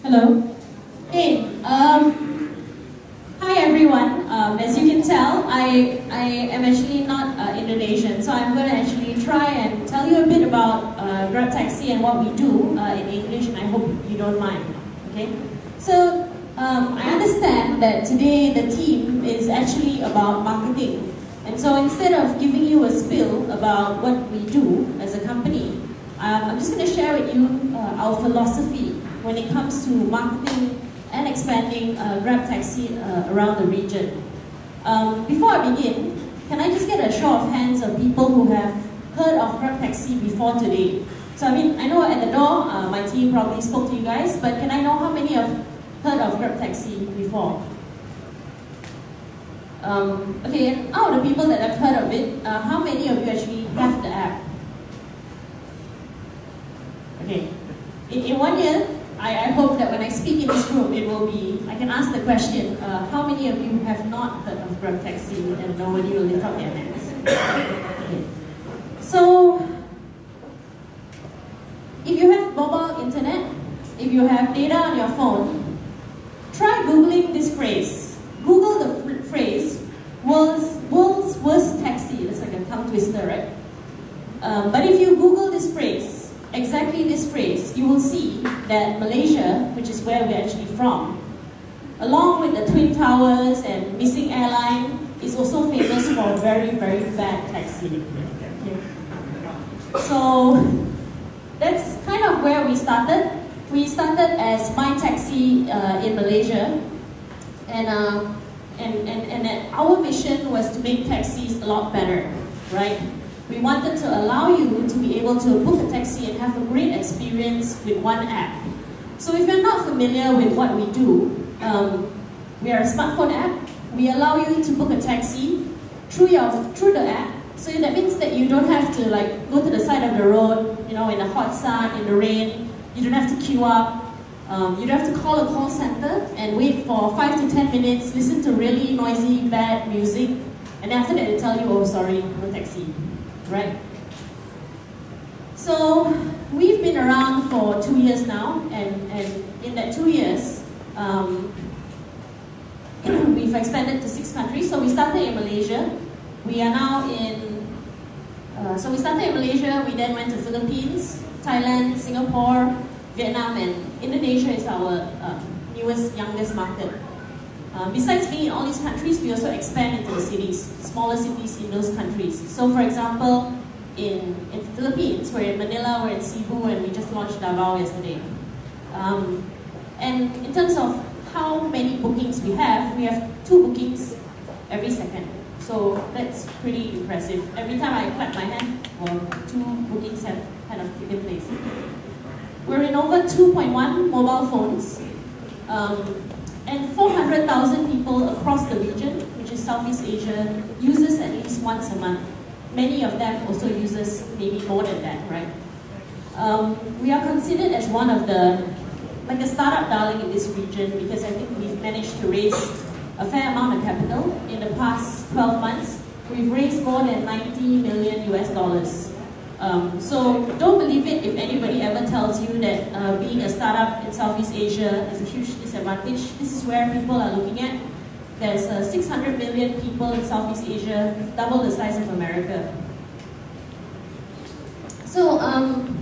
Hello. Hey, hi everyone. As you can tell, I am actually not Indonesian, so I'm going to actually try and tell you a bit about GrabTaxi and what we do in English, and I hope you don't mind. Okay. So I understand that today the theme is actually about marketing, and so instead of giving you a spill about what we do as a company, I'm just going to share with you our philosophy when it comes to marketing and expanding GrabTaxi around the region. Before I begin, can I just get a show of hands of people who have heard of GrabTaxi before today? So I know at the door, my team probably spoke to you guys, but can I know how many have heard of GrabTaxi before? Okay, and out of the people that have heard of it, how many of you actually have the app? Okay, in 1 year, I hope that when I speak in this room, it will be, I can ask the question, how many of you have not heard of GrabTaxi, and nobody will lift up their hands? Okay. So, if you have mobile internet, if you have data on your phone, try Googling this phrase. Google the phrase, world's worst taxi. That's like a tongue twister, right? But if you Google this phrase, exactly this phrase, you will see that Malaysia, which is where we're actually from, along with the Twin Towers and missing airline, is also famous for very, very bad taxi. Okay. So that's kind of where we started. We started as My Taxi in Malaysia, and our mission was to make taxis a lot better, right? We wanted to allow you to be able to book a taxi and have a great experience with one app. So if you're not familiar with what we do, we are a smartphone app. We allow you to book a taxi through the app. So that means that you don't have to go to the side of the road, in the hot sun, in the rain. You don't have to queue up. You don't have to call a call center and wait for 5 to 10 minutes, listen to really noisy, bad music, and after that they tell you, oh sorry, no taxi. Right? So we've been around for 2 years now, and in that 2 years, we've expanded to 6 countries. So we started in Malaysia. We are now in, so we started in Malaysia, we then went to Philippines, Thailand, Singapore, Vietnam, and Indonesia is our newest, youngest market. Besides being in all these countries, we also expand into the cities, smaller cities in those countries. So for example, in Philippines, we're in Manila, we're in Cebu, and we just launched Davao yesterday. And in terms of how many bookings we have 2 bookings every second. So that's pretty impressive. Every time I clap my hand, 2 bookings have kind of taken place. We're in over 2.1 mobile phones. And 400,000 people across the region, which is Southeast Asia, uses at least once a month. Many of them also uses maybe more than that, right? We are considered as one of the startup darling in this region because I think we've managed to raise a fair amount of capital. In the past 12 months, we've raised more than 90 million US dollars. So don't believe it if anybody ever tells you that being a startup in Southeast Asia is a huge disadvantage. This is where people are looking at. There's 600 million people in Southeast Asia, double the size of America. So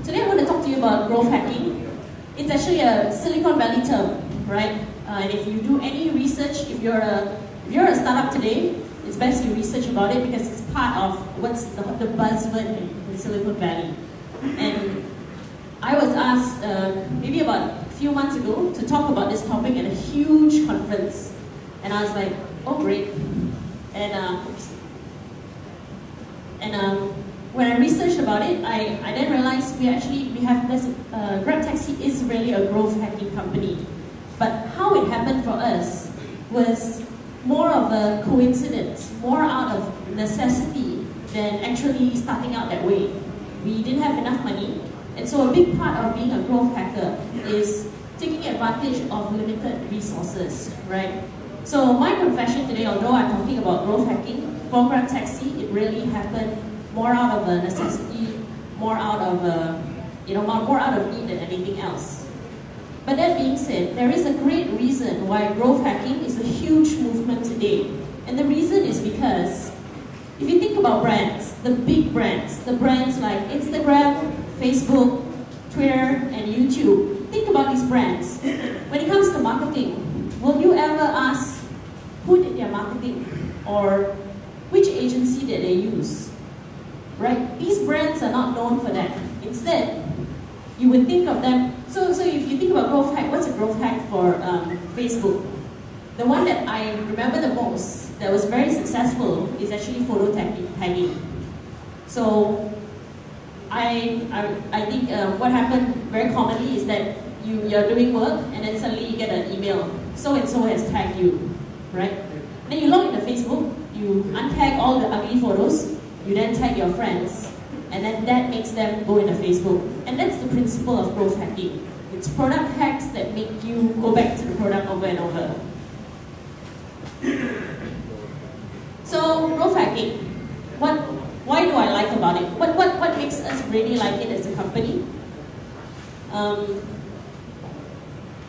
today I'm going to talk to you about growth hacking. It's actually a Silicon Valley term, right? And if you do any research, if you're a startup today, it's best you research about it because it's part of what's the buzzword in Silicon Valley. And I was asked maybe about a few months ago to talk about this topic at a huge conference. And I was like, oh great. And when I researched about it, I then realized we have this, GrabTaxi is really a growth hacking company. But how it happened for us was more of a coincidence, more out of necessity than actually starting out that way. We didn't have enough money, and so a big part of being a growth hacker is taking advantage of limited resources, right? So my confession today, although I'm talking about growth hacking, for GrabTaxi, it really happened more out of a necessity, more out of more out of need than anything else. But that being said, there is a great reason why growth hacking is a huge movement today. And the reason is because if you think about brands, the big brands, the brands like Instagram, Facebook, Twitter, and YouTube, think about these brands. When it comes to marketing, will you ever ask who did their marketing or which agency did they use? Right? These brands are not known for that. Instead, you would think of them. So if you think about growth hack, what's a growth hack for Facebook? The one that I remember the most that was very successful is actually photo tagging. So I think what happened very commonly is that you're doing work and then suddenly you get an email, so and so has tagged you, right? Then you log into Facebook, you untag all the ugly photos, you then tag your friends, and then that makes them go into Facebook. And that's the principle of growth hacking. It's product hacks that make you go back to the product over and over. So, growth hacking. Why do I like about it? What makes us really like it as a company?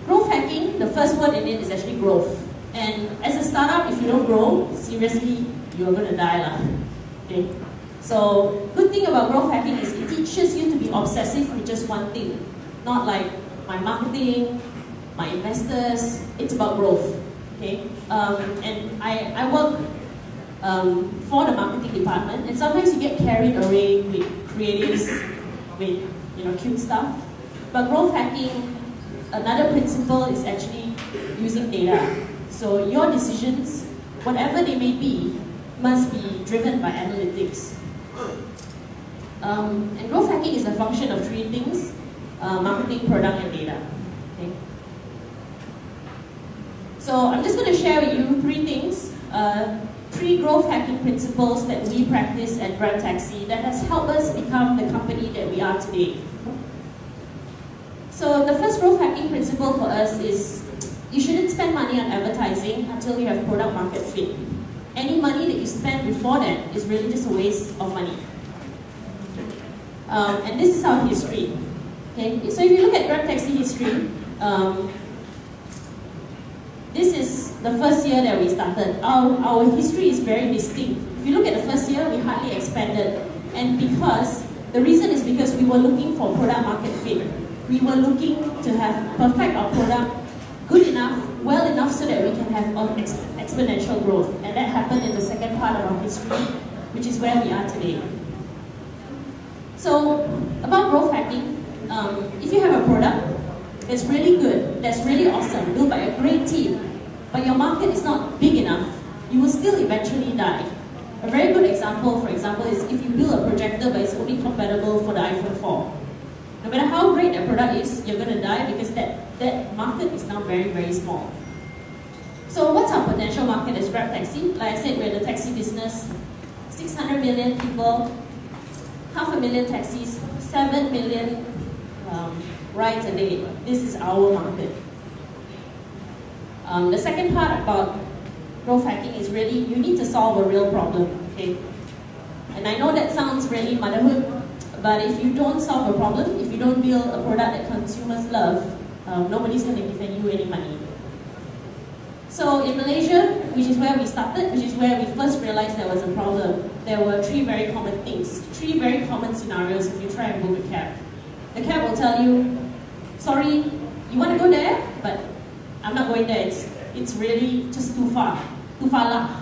Growth hacking, the first word in it is actually growth. And as a startup, if you don't grow, seriously, you're going to die lah. Okay? So, good thing about growth hacking is it teaches you to be obsessive with just one thing. Not like my marketing, my investors, it's about growth. Okay? And I work for the marketing department, and sometimes you get carried away with creatives, with cute stuff. But growth hacking, another principle is actually using data. So your decisions, whatever they may be, must be driven by analytics. And growth hacking is a function of three things: marketing, product, and data. Okay? So I'm just going to share with you three things, three growth hacking principles that we practice at GrabTaxi that has helped us become the company that we are today. So the first growth hacking principle for us is you shouldn't spend money on advertising until you have product market fit. Any money that you spend before that is really just a waste of money. And this is our history. Okay? So if you look at GrabTaxi history, this is the first year that we started. Our history is very distinct. If you look at the first year, we hardly expanded. And the reason is because we were looking for product market fit. We were looking to perfect our product good enough, well enough so that we can have exponential growth. And that happened in the second part of our history, which is where we are today. So, about growth hacking, if you have a product that's really good, that's really awesome, built by a great team, but your market is not big enough, you will still eventually die. A very good example, for example, is if you build a projector but it's only compatible for the iPhone 4. No matter how great that product is, you're going to die because that market is now very, very small. So what's our potential market as GrabTaxi? Like I said, we're in the taxi business, 600 million people, 500,000 taxis, 7 million rides a day. This is our market. The second part about growth hacking is really, you need to solve a real problem. Okay? And I know that sounds really motherhood, but if you don't solve a problem, if you don't build a product that consumers love, nobody's going to give you any money. So in Malaysia, which is where we started, which is where we first realized there was a problem, there were three very common things, three very common scenarios if you try and book a cab. The cab will tell you, sorry, you want to go there, but I'm not going there, it's really just too far lah.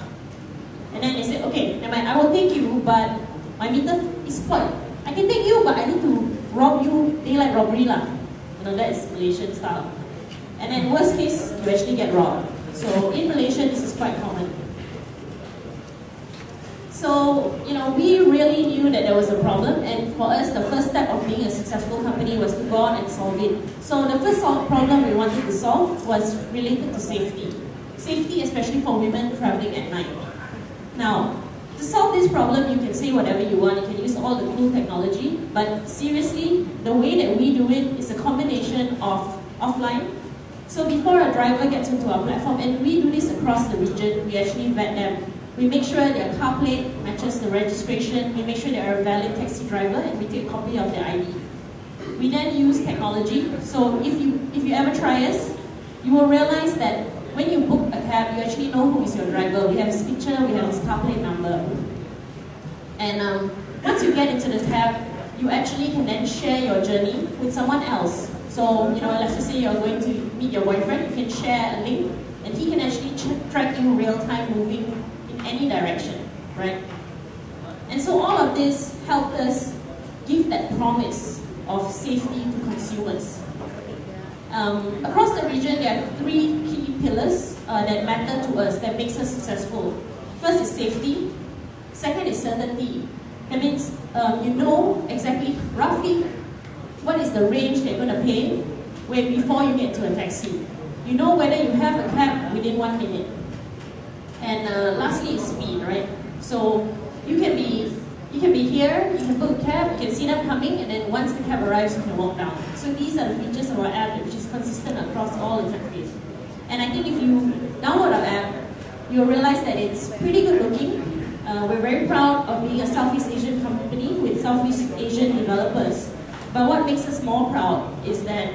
And then they said, okay, never mind, I will take you, but my meter is spoiled. I can take you, but I need to rob you, daylight robbery lah. That is Malaysian style. And then worst case, you actually get robbed. So in Malaysia, this is quite common. So, we really knew that there was a problem, and for us, the first step of being a successful company was to go out and solve it. So the first problem we wanted to solve was related to safety. Safety, especially for women traveling at night. Now, to solve this problem, you can say whatever you want, you can use all the cool technology, but seriously, the way that we do it is a combination of offline. So before a driver gets into our platform, and we do this across the region, we actually vet them. We make sure their car plate matches the registration, we make sure they are a valid taxi driver, and we take a copy of their ID. we then use technology. So if you ever try us, you will realize that when you book a cab, you actually know who is your driver. We have his picture, we have his car plate number. And once you get into the cab, you actually can then share your journey with someone else. So, let's just say you're going to meet your boyfriend, you can share a link, and he can actually track you real-time moving in any direction, right? And so all of this helped us give that promise of safety to consumers. Across the region, there are 3 key pillars that matter to us, that makes us successful. First is safety. Second is certainty. That means you know exactly, roughly, what is the range they're going to pay before you get to a taxi. You know whether you have a cab within 1 minute. And lastly is speed, right? So you can be here, you can book a cab, you can see them coming, and then once the cab arrives, you can walk down. So these are the features of our app, which is consistent across all the countries. And I think if you download our app, you'll realize that it's pretty good looking. We're very proud of being a Southeast Asian company with Southeast Asian developers. But what makes us more proud is that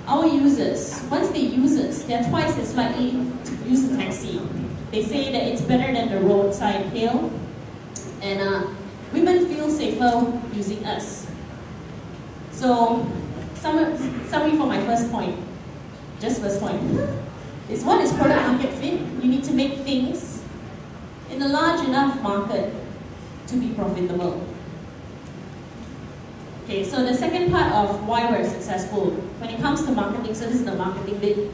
our users, once they use us, they're twice as likely to use a taxi. They say that it's better than the roadside hail, and women feel safer using us. So, summary for my first point, first point, is what is product market fit? You need to make things in a large enough market to be profitable. Okay, so the second part of why we're successful, when it comes to marketing, so this is the marketing bit,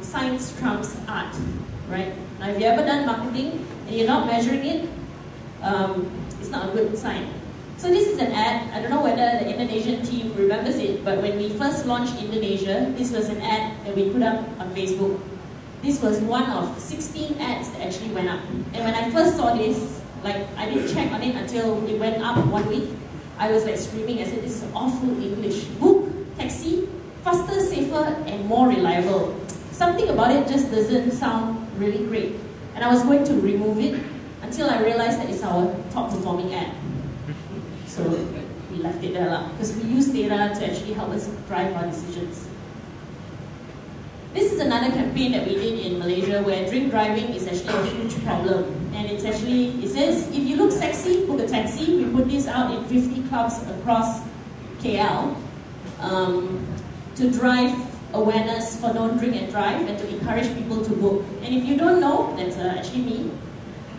science trumps art, right? Now if you've ever done marketing and you're not measuring it, it's not a good sign. So this is an ad, I don't know whether the Indonesian team remembers it, but when we first launched Indonesia, this was an ad that we put up on Facebook. This was one of 16 ads that actually went up. And when I first saw this, I didn't check on it until it went up 1 week. I was screaming, I said, this is awful English. Book, taxi, faster, safer, and more reliable. Something about it just doesn't sound really great. And I was going to remove it until I realized that it's our top performing ad. So we left it there because we use data to actually help us drive our decisions. This is another campaign that we did in Malaysia where drink driving is actually a huge problem. And it says, if you look sexy, book a taxi. We put this out in 50 clubs across KL to drive awareness for don't drink and drive and to encourage people to book. And if you don't know, that's actually me.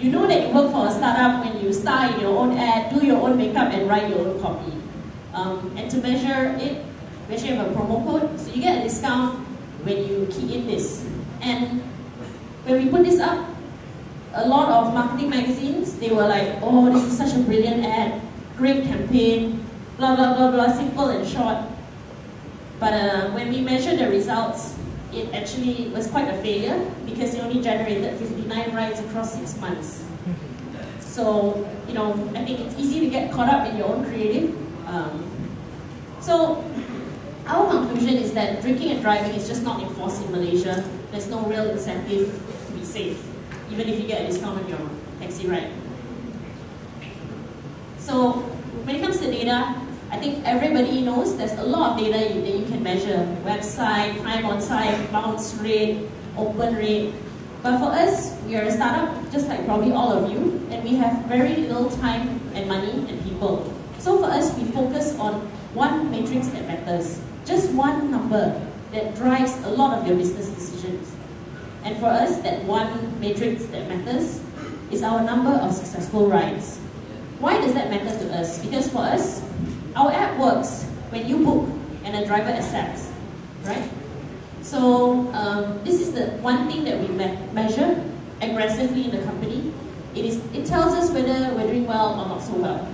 You know that you work for a startup when you star in your own ad, do your own makeup and write your own copy. And to measure it, we actually have a promo code, so you get a discount when you key in this. And when we put this up, a lot of marketing magazines, they were like, oh, this is such a brilliant ad, great campaign, blah, blah, blah, blah, simple and short. But when we measured the results, it actually was quite a failure because it only generated 59 rides across 6 months. So, I think it's easy to get caught up in your own creative. So, our conclusion is that drinking and driving is just not enforced in Malaysia. There's no real incentive to be safe, even if you get a discount on your taxi ride. So, when it comes to data, I think everybody knows there's a lot of data that you can measure. Website, time on site, bounce rate, open rate. But for us, we are a startup, just like probably all of you, and we have very little time and money and people. So for us, we focus on one matrix that matters. Just one number that drives a lot of your business decisions. And for us, that one matrix that matters is our number of successful rides. Why does that matter to us? Because for us, our app works when you book and a driver accepts, right? So this is the one thing that we measure aggressively in the company. It tells us whether we're doing well or not so well.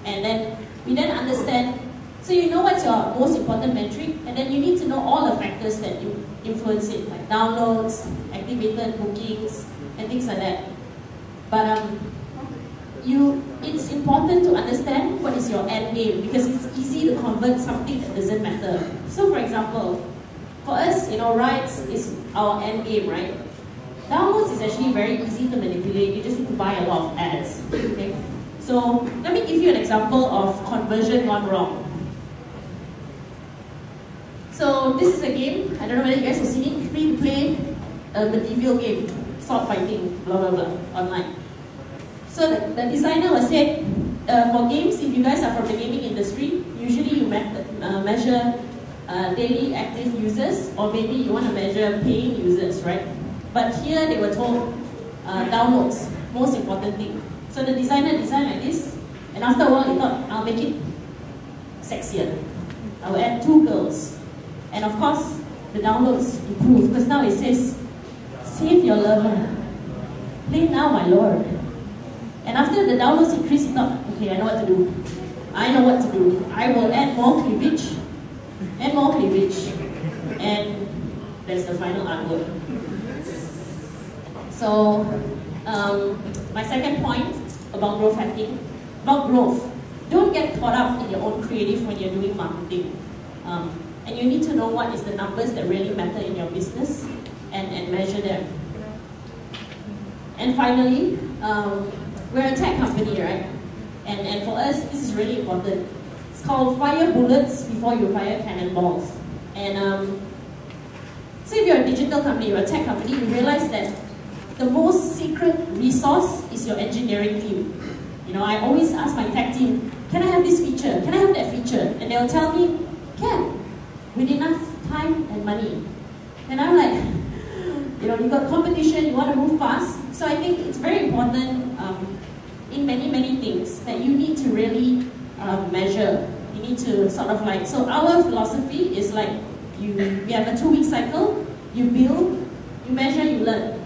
And then we then understand, so you know what's your most important metric, and then you need to know all the factors that influence it, like downloads, activated bookings, and things like that. But it's important to understand what is your end game, because it's easy to convert something that doesn't matter. So for example, for us, rides is our end game, right? Downloads is actually very easy to manipulate. You just need to buy a lot of ads, okay? So let me give you an example of conversion gone wrong. So this is a game, I don't know whether you guys have seen it, free to play, a medieval game, sword fighting, blah blah blah, online. So the designer was said, for games, if you guys are from the gaming industry, usually you measure daily active users, or maybe you want to measure paying users, right? But here they were told downloads, most important thing. So the designer designed like this, and after a while he thought, I'll make it sexier. I will add 2 girls. And of course, the downloads improved, because now it says, save your lover, play now my lord. And after the downloads increased, he thought, okay, I know what to do. I know what to do. I will add more cleavage, and more cleavage, and that's the final artwork. So, my second point about growth hacking, about growth. Don't get caught up in your own creative when you're doing marketing. And you need to know what is the numbers that really matter in your business and measure them. And finally, we're a tech company, right? And for us, this is really important. It's called fire bullets before you fire cannonballs. And so if you're a digital company, you're a tech company, you realize that the most secret resource is your engineering team. You know, I always ask my tech team, can I have this feature? Can I have that feature? And they'll tell me, can, with enough time and money. And I'm like, you know, you got competition, you want to move fast. So I think it's very important in many things that you need to really measure. You need to sort of like, so our philosophy is like, we have a 2-week cycle, you build, you measure, you learn.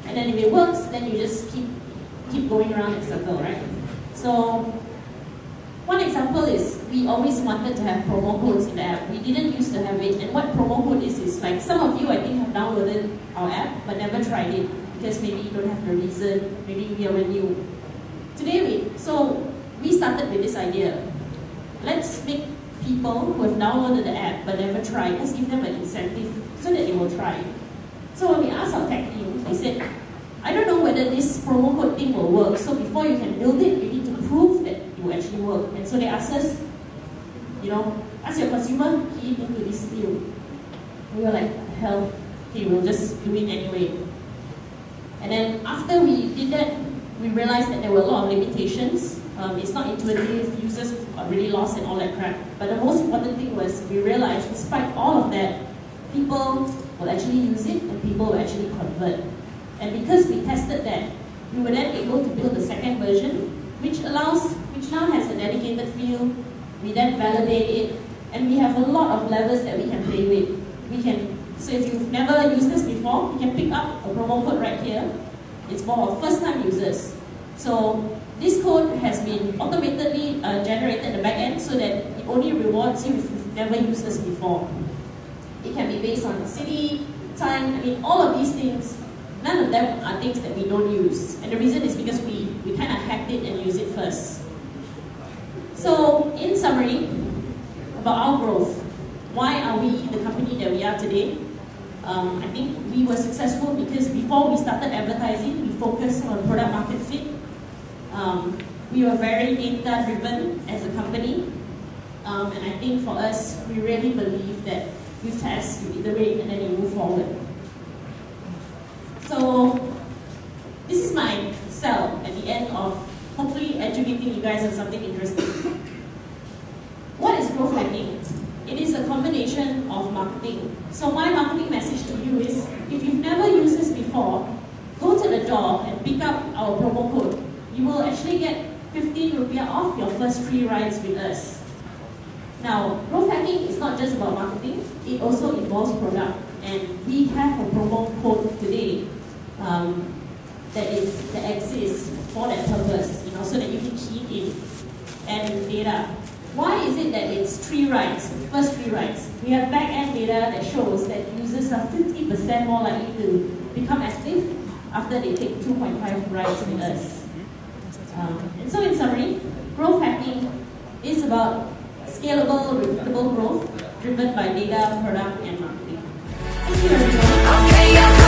And then if it works, then you just keep going around in a circle, right? So one example is we always wanted to have promo codes in the app. We didn't used to have it. And what promo code is like, some of you I think have downloaded our app but never tried it because maybe you don't have the reason, maybe we are new. Today we started with this idea. Let's make people who have downloaded the app but never tried, let's give them an incentive so that they will try. So when we asked our tech team, they said, I don't know whether this promo code thing will work, so before you can build it, you need to prove that it will actually work. And so they asked us, you know, ask your consumer, key into this field. We were like, hell, okay, we'll just do it anyway. And then after we did that, we realized that there were a lot of limitations. It's not intuitive, users are really lost and all that crap. But the most important thing was we realized, despite all of that, people will actually use it and people will actually convert. And because we tested that, we were then able to build the second version, which now has a dedicated field. We then validate it, and we have a lot of levers that we can play with. So if you've never used this before, you can pick up a promo code right here. It's for first-time users. So this code has been automatically generated in the back end so that it only rewards you if you've never used this before. It can be based on city, time, I mean, all of these things. None of them are things that we don't use. And the reason is because we kind of hacked it and used it first. So, in summary, about our growth, why are we the company that we are today? I think we were successful because before we started advertising, we focused on product market fit. We were very data-driven as a company. And I think for us, we really believe that you test, you iterate, and then you move forward. So, this is my sell at the end of hopefully educating you guys on something interesting. What is growth hacking? It is a combination of marketing. So my marketing message to you is, if you've never used this before, go to the door and pick up our promo code. You will actually get 15 rupiah off your first 3 rides with us. Now, growth hacking is not just about marketing, it also involves product. And we have a promo code today that exists for that purpose, you know, so that you can key in. And data. Why is it that it's 3 rides, first 3 rides? We have back-end data that shows that users are 50% more likely to become active after they take 2.5 rides with us. And so in summary, growth hacking is about scalable, repeatable growth driven by data, product, and marketing. Thank you, everyone.